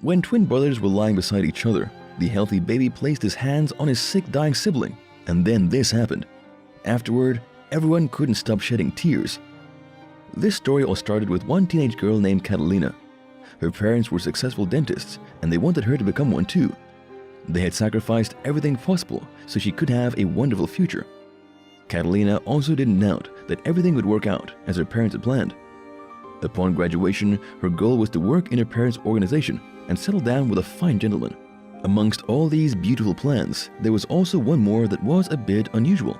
When twin brothers were lying beside each other, the healthy baby placed his hands on his sick, dying sibling, and then this happened. Afterward, everyone couldn't stop shedding tears. This story all started with one teenage girl named Catalina. Her parents were successful dentists, and they wanted her to become one too. They had sacrificed everything possible so she could have a wonderful future. Catalina also didn't doubt that everything would work out as her parents had planned. Upon graduation, her goal was to work in her parents' organization and settle down with a fine gentleman. Amongst all these beautiful plans, there was also one more that was a bit unusual.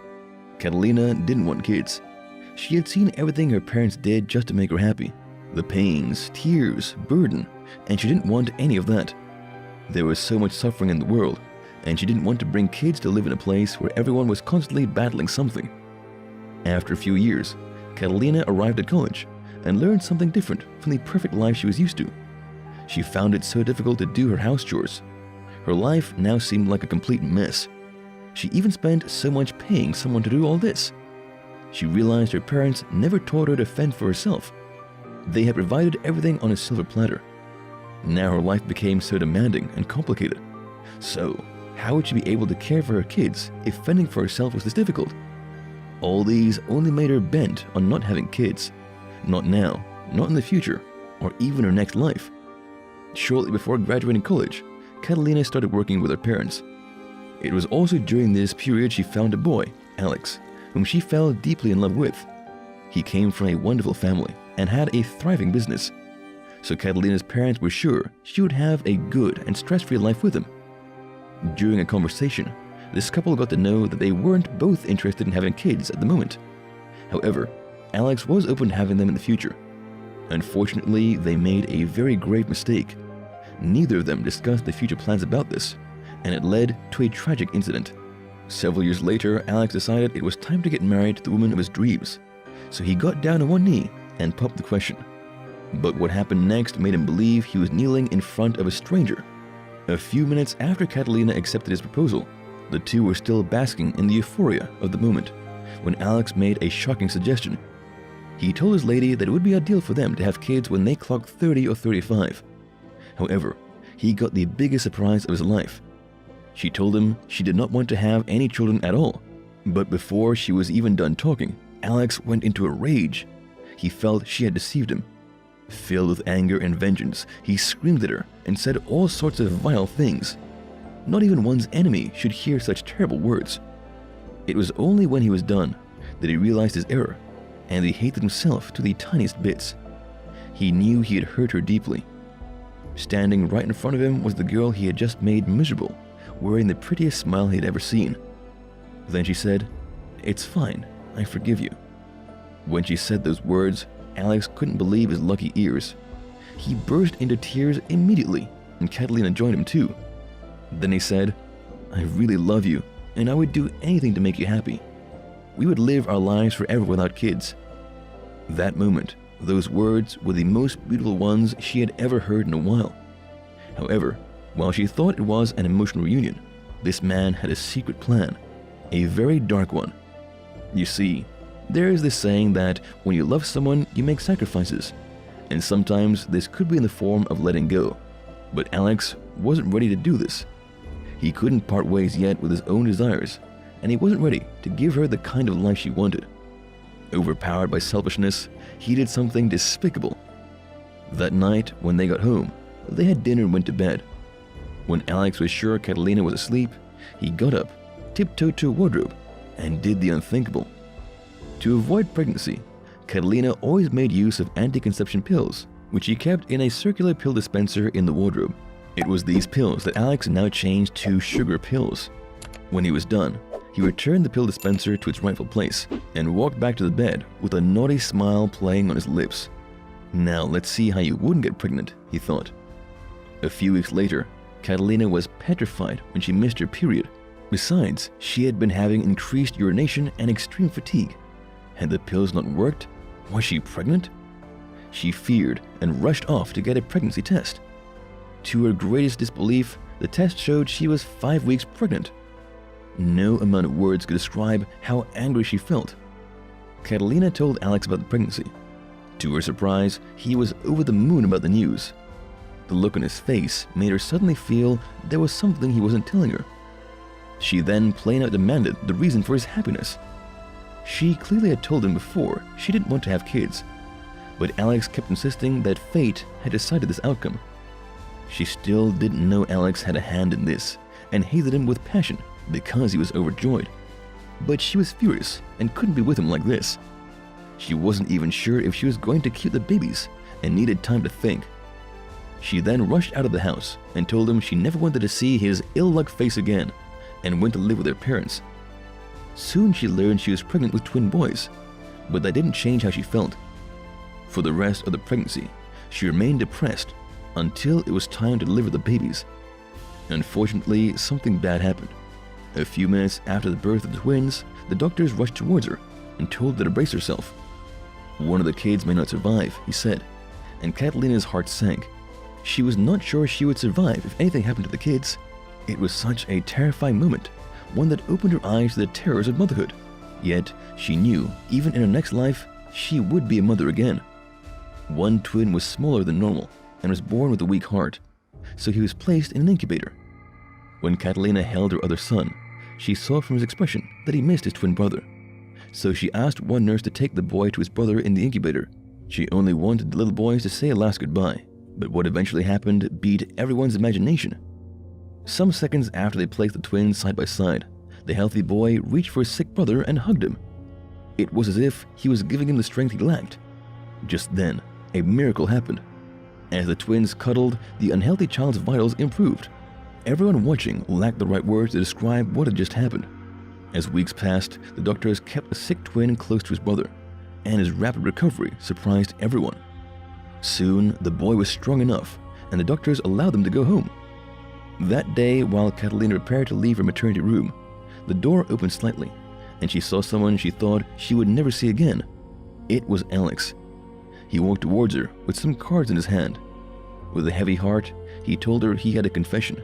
Catalina didn't want kids. She had seen everything her parents did just to make her happy. The pains, tears, burden, and she didn't want any of that. There was so much suffering in the world, and she didn't want to bring kids to live in a place where everyone was constantly battling something. After a few years, Catalina arrived at college and learned something different from the perfect life she was used to. She found it so difficult to do her house chores. Her life now seemed like a complete mess. She even spent so much paying someone to do all this. She realized her parents never taught her to fend for herself. They had provided everything on a silver platter. Now her life became so demanding and complicated. So, how would she be able to care for her kids if fending for herself was this difficult? All these only made her bent on not having kids. Not now, not in the future, or even her next life. Shortly before graduating college, Catalina started working with her parents. It was also during this period she found a boy, Alex, whom she fell deeply in love with. He came from a wonderful family and had a thriving business, so Catalina's parents were sure she would have a good and stress-free life with him. During a conversation, this couple got to know that they weren't both interested in having kids at the moment. However, Alex was open to having them in the future. Unfortunately, they made a very grave mistake. Neither of them discussed the future plans about this, and it led to a tragic incident. Several years later, Alex decided it was time to get married to the woman of his dreams, so he got down on one knee and popped the question. But what happened next made him believe he was kneeling in front of a stranger. A few minutes after Catalina accepted his proposal, the two were still basking in the euphoria of the moment when Alex made a shocking suggestion. He told his lady that it would be ideal for them to have kids when they clocked 30 or 35. However, he got the biggest surprise of his life. She told him she did not want to have any children at all. But before she was even done talking, Alex went into a rage. He felt she had deceived him. Filled with anger and vengeance, he screamed at her and said all sorts of vile things. Not even one's enemy should hear such terrible words. It was only when he was done that he realized his error, and he hated himself to the tiniest bits. He knew he had hurt her deeply. Standing right in front of him was the girl he had just made miserable, wearing the prettiest smile he had ever seen. Then she said, "It's fine, I forgive you." When she said those words, Alex couldn't believe his lucky ears. He burst into tears immediately, and Catalina joined him too. Then he said, "I really love you, and I would do anything to make you happy. We would live our lives forever without kids." That moment, those words were the most beautiful ones she had ever heard in a while. However, while she thought it was an emotional reunion, this man had a secret plan, a very dark one. You see, there is this saying that when you love someone, you make sacrifices, and sometimes this could be in the form of letting go. But Alex wasn't ready to do this. He couldn't part ways yet with his own desires, and he wasn't ready to give her the kind of life she wanted. Overpowered by selfishness, he did something despicable. That night, when they got home, they had dinner and went to bed. When Alex was sure Catalina was asleep, he got up, tiptoed to a wardrobe, and did the unthinkable. To avoid pregnancy, Catalina always made use of anti-conception pills, which he kept in a circular pill dispenser in the wardrobe. It was these pills that Alex now changed to sugar pills. When he was done, he returned the pill dispenser to its rightful place and walked back to the bed with a naughty smile playing on his lips. Now let's see how you wouldn't get pregnant, he thought. A few weeks later, Catalina was petrified when she missed her period. Besides, she had been having increased urination and extreme fatigue. Had the pills not worked? Was she pregnant? She feared and rushed off to get a pregnancy test. To her greatest disbelief, the test showed she was 5 weeks pregnant. No amount of words could describe how angry she felt. Catalina told Alex about the pregnancy. To her surprise, he was over the moon about the news. The look on his face made her suddenly feel there was something he wasn't telling her. She then plain out demanded the reason for his happiness. She clearly had told him before she didn't want to have kids, but Alex kept insisting that fate had decided this outcome. She still didn't know Alex had a hand in this and hated him with passion because he was overjoyed. But she was furious and couldn't be with him like this. She wasn't even sure if she was going to keep the babies and needed time to think. She then rushed out of the house and told him she never wanted to see his ill-luck face again and went to live with her parents. Soon she learned she was pregnant with twin boys, but that didn't change how she felt. For the rest of the pregnancy, she remained depressed until it was time to deliver the babies. Unfortunately, something bad happened. A few minutes after the birth of the twins, the doctors rushed towards her and told her to brace herself. One of the kids may not survive, he said, and Catalina's heart sank. She was not sure she would survive if anything happened to the kids. It was such a terrifying moment, one that opened her eyes to the terrors of motherhood. Yet, she knew, even in her next life, she would be a mother again. One twin was smaller than normal and was born with a weak heart, so he was placed in an incubator. When Catalina held her other son, she saw from his expression that he missed his twin brother. So she asked one nurse to take the boy to his brother in the incubator. She only wanted the little boys to say a last goodbye, but what eventually happened beat everyone's imagination. Some seconds after they placed the twins side by side, the healthy boy reached for his sick brother and hugged him. It was as if he was giving him the strength he lacked. Just then, a miracle happened. As the twins cuddled, the unhealthy child's vitals improved. Everyone watching lacked the right words to describe what had just happened. As weeks passed, the doctors kept the sick twin close to his brother, and his rapid recovery surprised everyone. Soon, the boy was strong enough, and the doctors allowed them to go home. That day, while Catalina prepared to leave her maternity room, the door opened slightly, and she saw someone she thought she would never see again. It was Alex. He walked towards her with some cards in his hand. With a heavy heart, he told her he had a confession,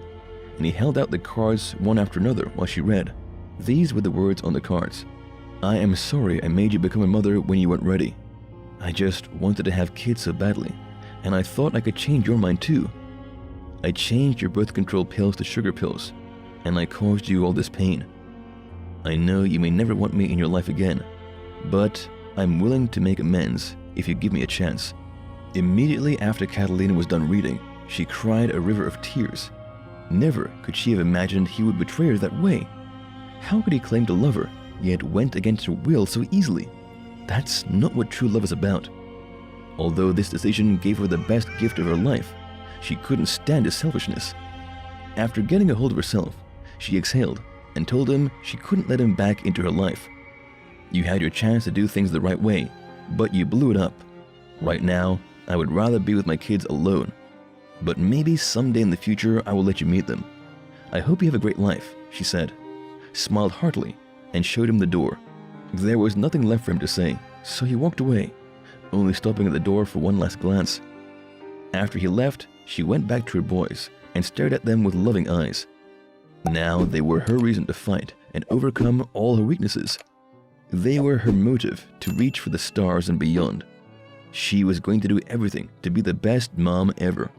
and he held out the cards one after another while she read. These were the words on the cards. "I am sorry I made you become a mother when you weren't ready. I just wanted to have kids so badly, and I thought I could change your mind too. I changed your birth control pills to sugar pills, and I caused you all this pain. I know you may never want me in your life again, but I'm willing to make amends if you give me a chance." Immediately after Catalina was done reading, she cried a river of tears. Never could she have imagined he would betray her that way. How could he claim to love her, yet went against her will so easily? That's not what true love is about. Although this decision gave her the best gift of her life, she couldn't stand his selfishness. After getting a hold of herself, she exhaled and told him she couldn't let him back into her life. "You had your chance to do things the right way, but you blew it up. Right now, I would rather be with my kids alone. But maybe someday in the future I will let you meet them. I hope you have a great life," she said, smiled heartily, and showed him the door. There was nothing left for him to say, so he walked away, only stopping at the door for one last glance. After he left, she went back to her boys and stared at them with loving eyes. Now they were her reason to fight and overcome all her weaknesses. They were her motive to reach for the stars and beyond. She was going to do everything to be the best mom ever.